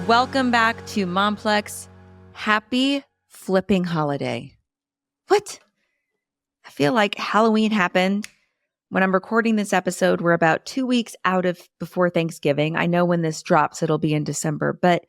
Welcome back to Momplex. Happy flipping holiday. What? I feel like Halloween happened. When I'm recording this episode, we're about 2 weeks out of before Thanksgiving. I know when this drops, it'll be in December, but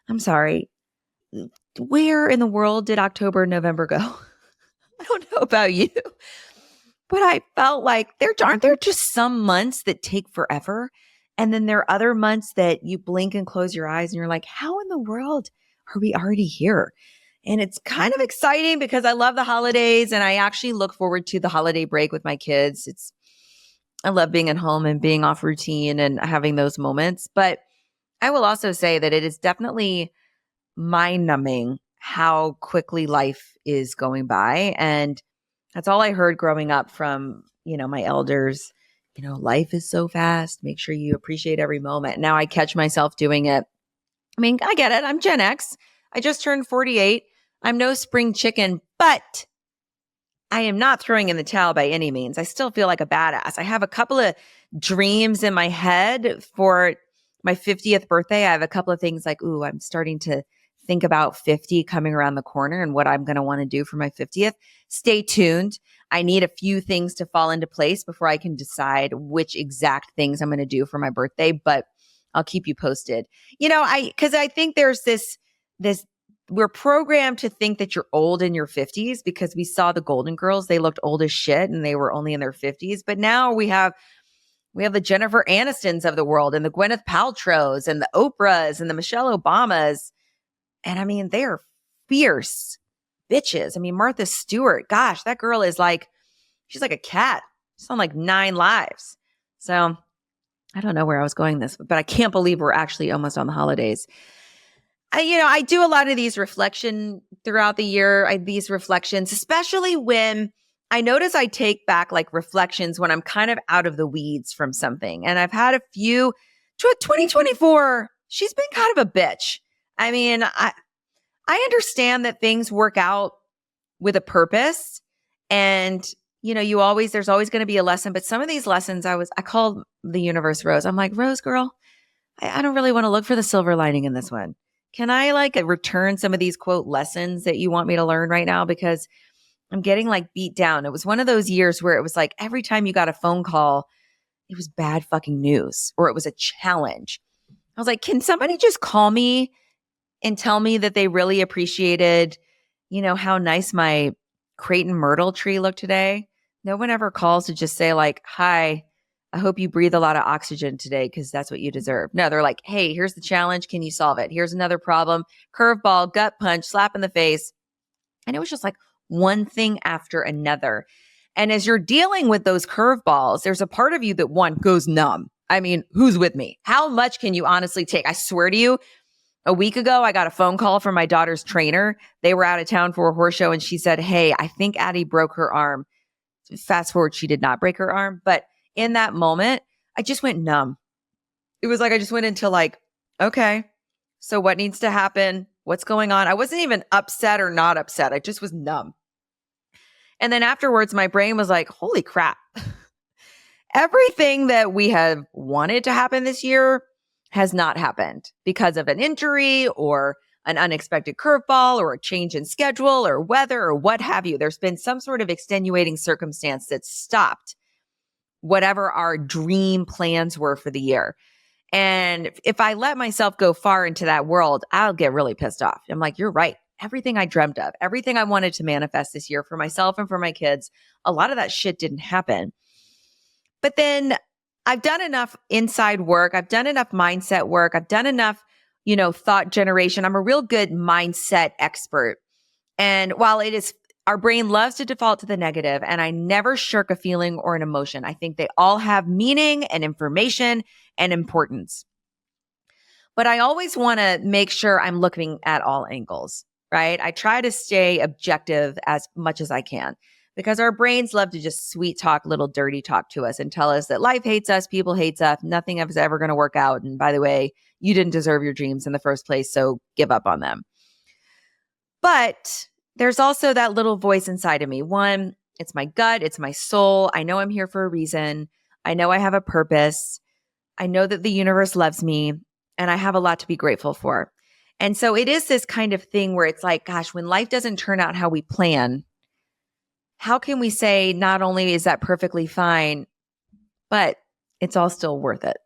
I'm sorry. Where in the world did October and November go? I don't know about you, but I felt like aren't there just some months that take forever? And then there are other months that you blink and close your eyes and you're like, how in the world are we already here? And it's kind of exciting because I love the holidays and I actually look forward to the holiday break with my kids. I love being at home and being off routine and having those moments. But I will also say that it is definitely mind-numbing how quickly life is going by. And that's all I heard growing up from, my elders. Life is so fast. Make sure you appreciate every moment. Now I catch myself doing it. I mean, I get it. I'm Gen X. I just turned 48. I'm no spring chicken, but I am not throwing in the towel by any means. I still feel like a badass. I have a couple of dreams in my head for my 50th birthday. I have a couple of things like, I'm starting to think about 50 coming around the corner and what I'm going to want to do for my 50th. Stay tuned. I need a few things to fall into place before I can decide which exact things I'm going to do for my birthday, but I'll keep you posted. Because I think there's this, we're programmed to think that you're old in your 50s because we saw the Golden Girls. They looked old as shit and they were only in their 50s. But now we have the Jennifer Anistons of the world and the Gwyneth Paltrows and the Oprahs and the Michelle Obamas. And I mean, they're fierce bitches. I mean, Martha Stewart, gosh, that girl is she's like a cat. She's on like 9 lives. So I don't know where I was going this, but I can't believe we're actually almost on the holidays. I do a lot of these reflection throughout the year, these reflections, especially when I notice I take back like reflections when I'm kind of out of the weeds from something. And I've had a few, 2024, she's been kind of a bitch. I mean, I understand that things work out with a purpose and, there's always going to be a lesson, but some of these lessons I called the universe Rose. I'm like, Rose girl, I don't really want to look for the silver lining in this one. Can I return some of these quote lessons that you want me to learn right now? Because I'm getting beat down. It was one of those years where it was like every time you got a phone call, it was bad fucking news or it was a challenge. I was like, can somebody just call me and tell me that they really appreciated, how nice my Creighton myrtle tree looked today? No one ever calls to just say hi, I hope you breathe a lot of oxygen today because that's what you deserve. No, they're like, hey, here's the challenge. Can you solve it? Here's another problem. Curveball, gut punch, slap in the face. And it was just one thing after another. And as you're dealing with those curveballs, there's a part of you that goes numb. I mean, who's with me? How much can you honestly take? I swear to you, a week ago, I got a phone call from my daughter's trainer. They were out of town for a horse show and she said, hey, I think Addie broke her arm. Fast forward, she did not break her arm, but in that moment, I just went numb. It was I just went into okay, so what needs to happen? What's going on? I wasn't even upset or not upset. I just was numb. And then afterwards, my brain was like, holy crap. Everything that we have wanted to happen this year has not happened because of an injury or an unexpected curveball or a change in schedule or weather or what have you. There's been some sort of extenuating circumstance that stopped whatever our dream plans were for the year. And if I let myself go far into that world, I'll get really pissed off. I'm like, you're right. Everything I dreamt of, everything I wanted to manifest this year for myself and for my kids, a lot of that shit didn't happen. But then I've done enough inside work. I've done enough mindset work. I've done enough, thought generation. I'm a real good mindset expert. And while our brain loves to default to the negative, and I never shirk a feeling or an emotion. I think they all have meaning and information and importance. But I always want to make sure I'm looking at all angles, right? I try to stay objective as much as I can because our brains love to just sweet talk, little dirty talk to us and tell us that life hates us, people hate us, nothing is ever going to work out. And by the way, you didn't deserve your dreams in the first place, so give up on them. But there's also that little voice inside of me. One, it's my gut. It's my soul. I know I'm here for a reason. I know I have a purpose. I know that the universe loves me and I have a lot to be grateful for. And so it is this kind of thing where it's like, gosh, when life doesn't turn out how we plan, how can we say not only is that perfectly fine, but it's all still worth it?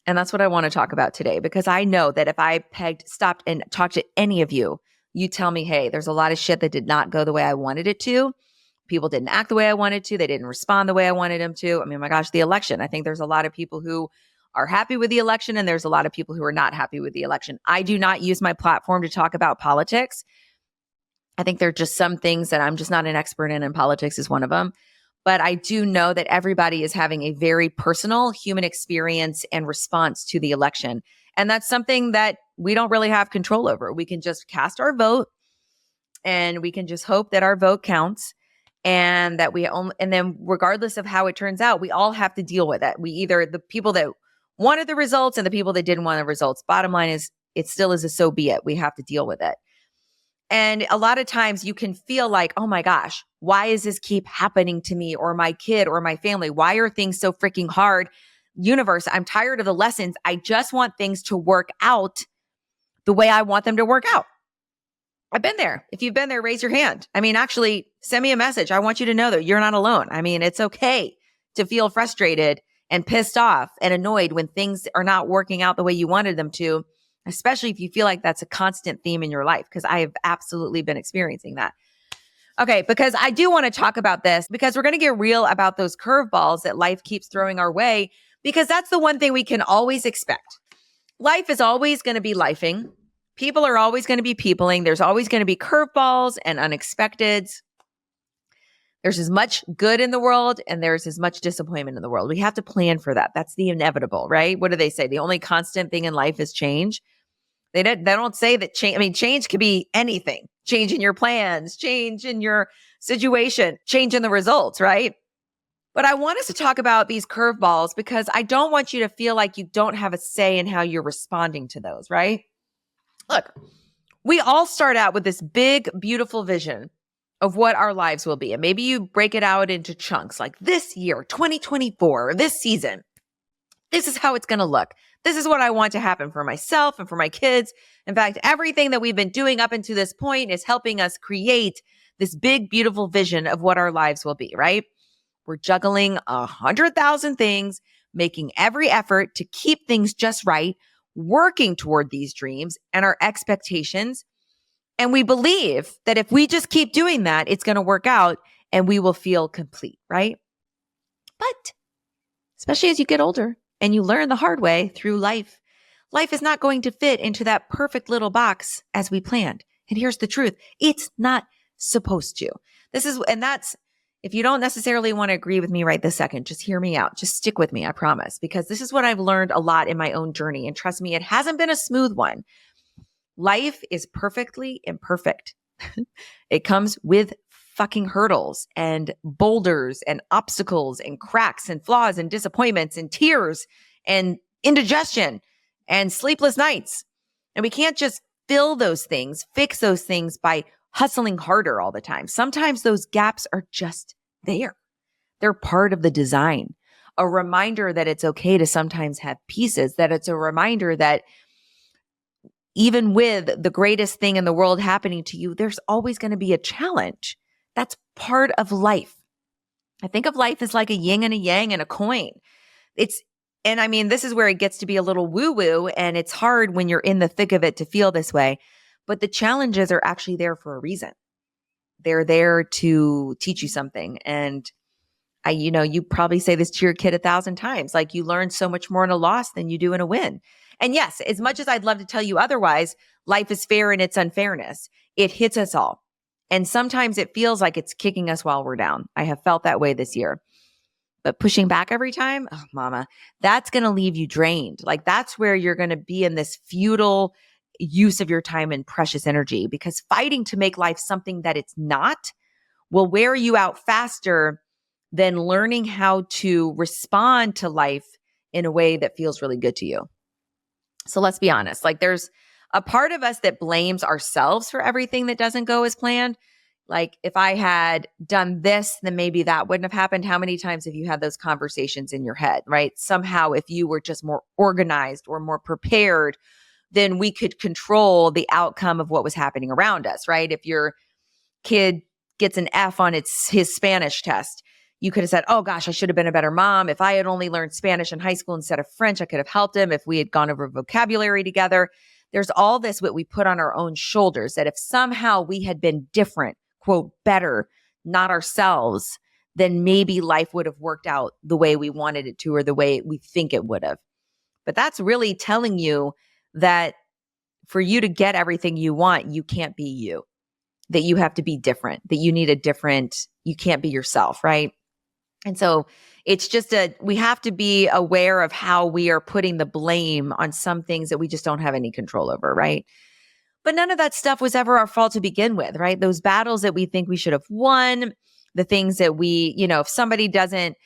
And that's what I want to talk about today, because I know that if I stopped and talked to any of you, you tell me, hey, there's a lot of shit that did not go the way I wanted it to. People didn't act the way I wanted to. They didn't respond the way I wanted them to. I mean, my gosh, the election. I think there's a lot of people who are happy with the election, and there's a lot of people who are not happy with the election. I do not use my platform to talk about politics. I think there are just some things that I'm just not an expert in, and politics is one of them. But I do know that everybody is having a very personal human experience and response to the election. And that's something that we don't really have control over. We can just cast our vote, and we can just hope that our vote counts, and that and then regardless of how it turns out, we all have to deal with it. We either, the people that wanted the results and the people that didn't want the results, bottom line is it still is a so be it. We have to deal with it. And a lot of times you can feel like, oh my gosh, why does this keep happening to me or my kid or my family? Why are things so freaking hard? Universe, I'm tired of the lessons. I just want things to work out the way I want them to work out. I've been there. If you've been there, raise your hand. I mean, actually, send me a message. I want you to know that you're not alone. I mean, it's okay to feel frustrated and pissed off and annoyed when things are not working out the way you wanted them to, especially if you feel like that's a constant theme in your life, because I have absolutely been experiencing that. Okay, because I do want to talk about this, because we're going to get real about those curveballs that life keeps throwing our way, because that's the one thing we can always expect. Life is always going to be lifing. People are always going to be peopling. There's always going to be curveballs and unexpecteds. There's as much good in the world and there's as much disappointment in the world. We have to plan for that. That's the inevitable, right? What do they say? The only constant thing in life is change. They don't say that change. I mean, change could be anything. Change in your plans, change in your situation, change in the results, right? But I want us to talk about these curveballs because I don't want you to feel like you don't have a say in how you're responding to those, right? Look, we all start out with this big, beautiful vision of what our lives will be. And maybe you break it out into chunks, like this year, 2024, this season. This is how it's going to look. This is what I want to happen for myself and for my kids. In fact, everything that we've been doing up until this point is helping us create this big, beautiful vision of what our lives will be, right? We're juggling 100,000 things, making every effort to keep things just right, working toward these dreams and our expectations. And we believe that if we just keep doing that, it's going to work out and we will feel complete, right? But especially as you get older and you learn the hard way through life, life is not going to fit into that perfect little box as we planned. And here's the truth. It's not supposed to. If you don't necessarily want to agree with me right this second, just hear me out. Just stick with me, I promise, because this is what I've learned a lot in my own journey. And trust me, it hasn't been a smooth one. Life is perfectly imperfect. It comes with fucking hurdles and boulders and obstacles and cracks and flaws and disappointments and tears and indigestion and sleepless nights. And we can't just fix those things by hustling harder all the time. Sometimes those gaps are just there. They're part of the design. A reminder that it's okay to sometimes have pieces, that it's a reminder that even with the greatest thing in the world happening to you, there's always going to be a challenge. That's part of life. I think of life as like a yin and a yang and a coin. This is where it gets to be a little woo-woo, and it's hard when you're in the thick of it to feel this way. But the challenges are actually there for a reason. They're there to teach you something. And you probably say this to your kid 1,000 times, like you learn so much more in a loss than you do in a win. And yes, as much as I'd love to tell you otherwise, life is fair in its unfairness. It hits us all. And sometimes it feels like it's kicking us while we're down. I have felt that way this year. But pushing back every time, oh, mama, that's going to leave you drained. Like that's where you're going to be in this futile use of your time and precious energy, because fighting to make life something that it's not will wear you out faster than learning how to respond to life in a way that feels really good to you. So let's be honest, like there's a part of us that blames ourselves for everything that doesn't go as planned. Like if I had done this, then maybe that wouldn't have happened. How many times have you had those conversations in your head, right? Somehow if you were just more organized or more prepared, then we could control the outcome of what was happening around us, right? If your kid gets an F on his Spanish test, you could have said, oh gosh, I should have been a better mom. If I had only learned Spanish in high school instead of French, I could have helped him. If we had gone over vocabulary together. There's all this what we put on our own shoulders, that if somehow we had been different, quote, better, not ourselves, then maybe life would have worked out the way we wanted it to, or the way we think it would have. But that's really telling you that for you to get everything you want, you can't be you, that you have to be different, that you need you can't be yourself, right? And so it's just we have to be aware of how we are putting the blame on some things that we just don't have any control over, right? But none of that stuff was ever our fault to begin with, right? Those battles that we think we should have won, the things that if somebody doesn't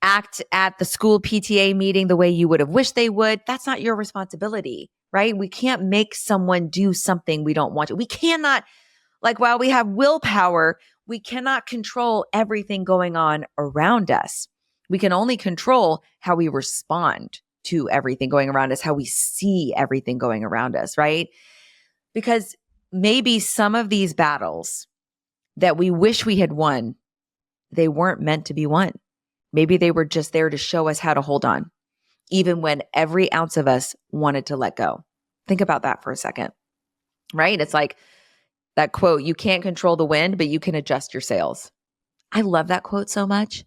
act at the school PTA meeting the way you would have wished they would, that's not your responsibility, right? We can't make someone do something we don't want to. We cannot, while we have willpower, we cannot control everything going on around us. We can only control how we respond to everything going around us, how we see everything going around us, right? Because maybe some of these battles that we wish we had won, they weren't meant to be won. Maybe they were just there to show us how to hold on, even when every ounce of us wanted to let go. Think about that for a second, right? It's like that quote, you can't control the wind, but you can adjust your sails. I love that quote so much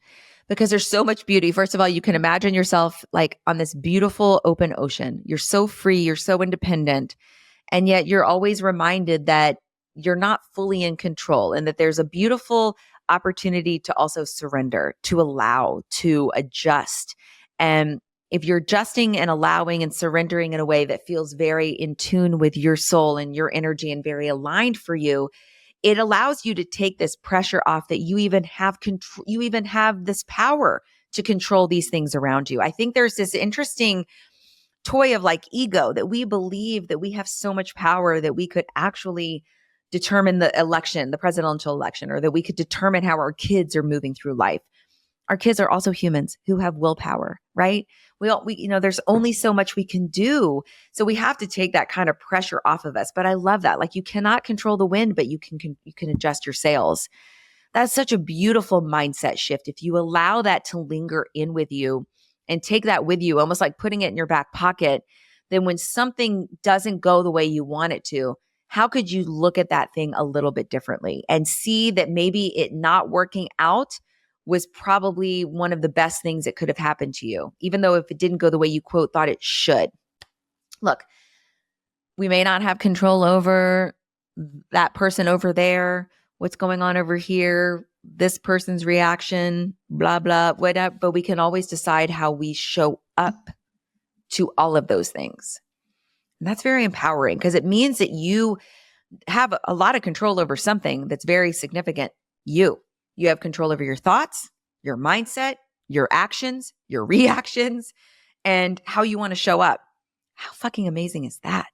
because there's so much beauty. First of all, you can imagine yourself on this beautiful open ocean. You're so free, you're so independent, and yet you're always reminded that you're not fully in control and that there's a beautiful opportunity to also surrender, to allow, to adjust. And if you're adjusting and allowing and surrendering in a way that feels very in tune with your soul and your energy and very aligned for you, it allows you to take this pressure off that you even have control, you even have this power to control these things around you. I think there's this interesting toy of ego that we believe that we have so much power that we could actually determine the election, the presidential election, or that we could determine how our kids are moving through life. Our kids are also humans who have willpower, right? There's only so much we can do. So we have to take that kind of pressure off of us. But I love that. You cannot control the wind, but you can adjust your sails. That's such a beautiful mindset shift. If you allow that to linger in with you and take that with you, almost like putting it in your back pocket, then when something doesn't go the way you want it to, how could you look at that thing a little bit differently and see that maybe it not working out was probably one of the best things that could have happened to you, even though if it didn't go the way you quote thought it should. Look, we may not have control over that person over there, what's going on over here, this person's reaction, blah, blah, whatever, but we can always decide how we show up to all of those things. And that's very empowering because it means that you have a lot of control over something that's very significant. You have control over your thoughts, your mindset, your actions, your reactions, and how you want to show up. How fucking amazing is that?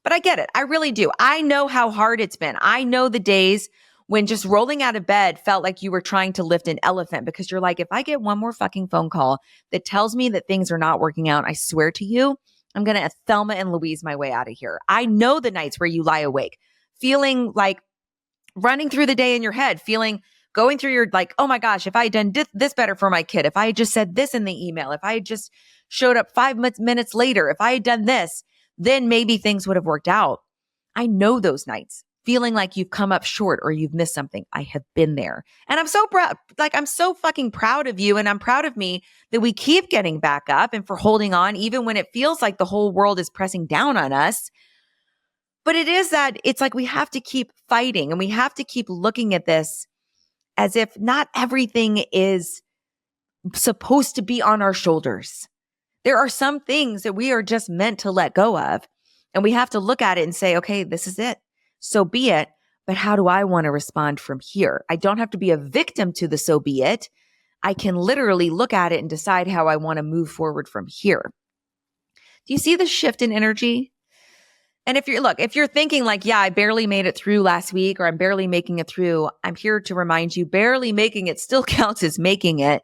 But I get it. I really do. I know how hard it's been. I know the days when just rolling out of bed felt like you were trying to lift an elephant because you're like, if I get one more fucking phone call that tells me that things are not working out, I swear to you, I'm going to Thelma and Louise my way out of here. I know the nights where you lie awake, feeling like running through the day in your head, going through your oh my gosh, if I had done this better for my kid, if I had just said this in the email, if I had just showed up 5 minutes later, if I had done this, then maybe things would have worked out. I know those nights, feeling like you've come up short or you've missed something. I have been there. And I'm so proud, I'm so fucking proud of you. And I'm proud of me that we keep getting back up and for holding on, even when it feels like the whole world is pressing down on us. But it's like we have to keep fighting and we have to keep looking at this as if not everything is supposed to be on our shoulders. There are some things that we are just meant to let go of. And we have to look at it and say, okay, this is it. So be it. But how do I want to respond from here? I don't have to be a victim to the so be it. I can literally look at it and decide how I want to move forward from here. Do you see the shift in energy? And if you're thinking yeah, I barely made it through last week or I'm barely making it through, I'm here to remind you, barely making it still counts as making it.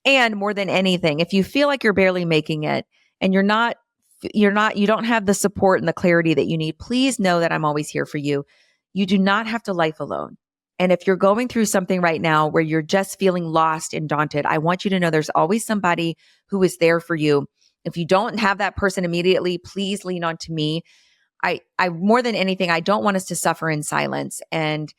And more than anything, if you feel like you're barely making it and you're not you don't have the support and the clarity that you need, please know that I'm always here for you. You do not have to life alone. And if you're going through something right now where you're just feeling lost and daunted, I want you to know there's always somebody who is there for you. If you don't have that person immediately, please lean on to me. I more than anything, I don't want us to suffer in silence. And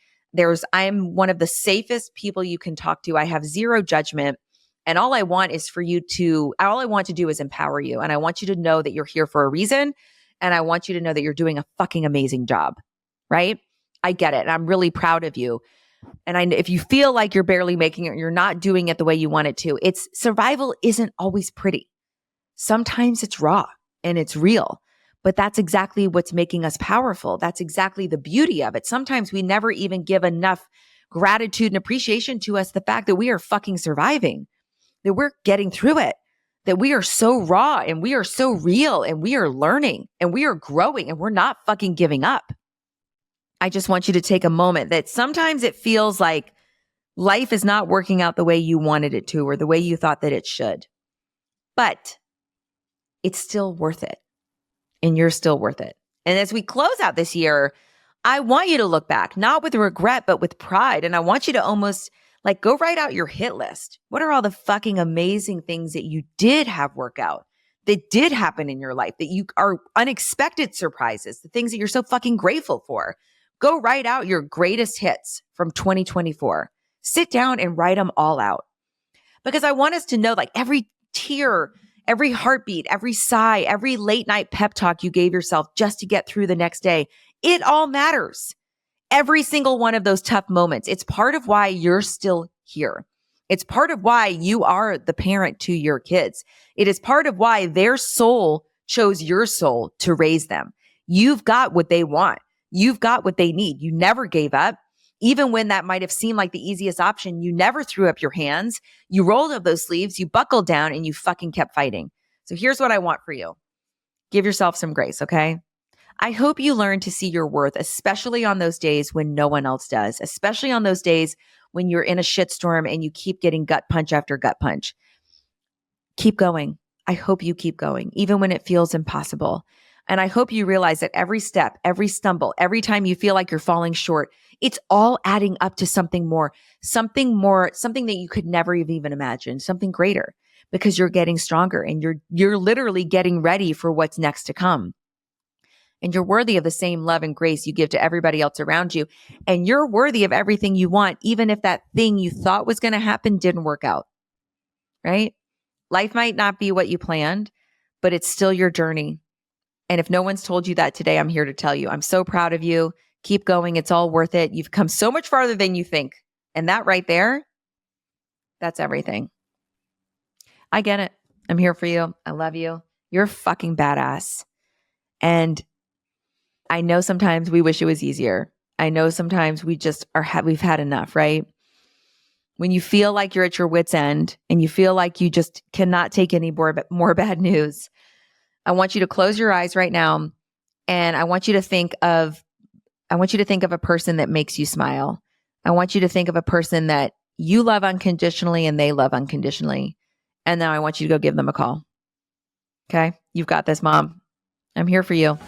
I'm one of the safest people you can talk to. I have zero judgment. And all I want to do is empower you. And I want you to know that you're here for a reason. And I want you to know that you're doing a fucking amazing job, right? I get it. And I'm really proud of you. And if you feel like you're barely making it, you're not doing it the way you want it to, survival isn't always pretty. Sometimes it's raw and it's real, but that's exactly what's making us powerful. That's exactly the beauty of it. Sometimes we never even give enough gratitude and appreciation to us, the fact that we are fucking surviving, that we're getting through it, that we are so raw and we are so real and we are learning and we are growing and we're not fucking giving up. I just want you to take a moment that sometimes it feels like life is not working out the way you wanted it to or the way you thought that it should, but it's still worth it. And you're still worth it. And as we close out this year, I want you to look back, not with regret, but with pride. And I want you to almost like go write out your hit list. What are all the fucking amazing things that you did have work out, that did happen in your life, that you are unexpected surprises, the things that you're so fucking grateful for? Go write out your greatest hits from 2024. Sit down and write them all out. Because I want us to know, like, every tear, every heartbeat, every sigh, every late night pep talk you gave yourself just to get through the next day, it all matters. Every single one of those tough moments. It's part of why you're still here. It's part of why you are the parent to your kids. It is part of why their soul chose your soul to raise them. You've got what they want. You've got what they need. You never gave up. Even when that might have seemed like the easiest option, you never threw up your hands. You rolled up those sleeves, you buckled down, and you fucking kept fighting. So here's what I want for you. Give yourself some grace, okay? I hope you learn to see your worth, especially on those days when no one else does, especially on those days when you're in a shitstorm and you keep getting gut punch after gut punch. Keep going. I hope you keep going, even when it feels impossible. And I hope you realize that every step, every stumble, every time you feel like you're falling short, it's all adding up to something more, something that you could never have even imagined, something greater, because you're getting stronger and you're literally getting ready for what's next to come. And you're worthy of the same love and grace you give to everybody else around you. And you're worthy of everything you want, even if that thing you thought was going to happen didn't work out, right? Life might not be what you planned, but it's still your journey. And if no one's told you that today, I'm here to tell you, I'm so proud of you. Keep going. It's all worth it. You've come so much farther than you think. And that right there, that's everything. I get it. I'm here for you. I love you. You're fucking badass. And I know sometimes we wish it was easier. I know sometimes we just we've had enough, right? When you feel like you're at your wit's end and you feel like you just cannot take any more bad news, I want you to close your eyes right now, and I want you to think of a person that makes you smile. I want you to think of a person that you love unconditionally and they love unconditionally. And now I want you to go give them a call. Okay? You've got this, Mom. I'm here for you.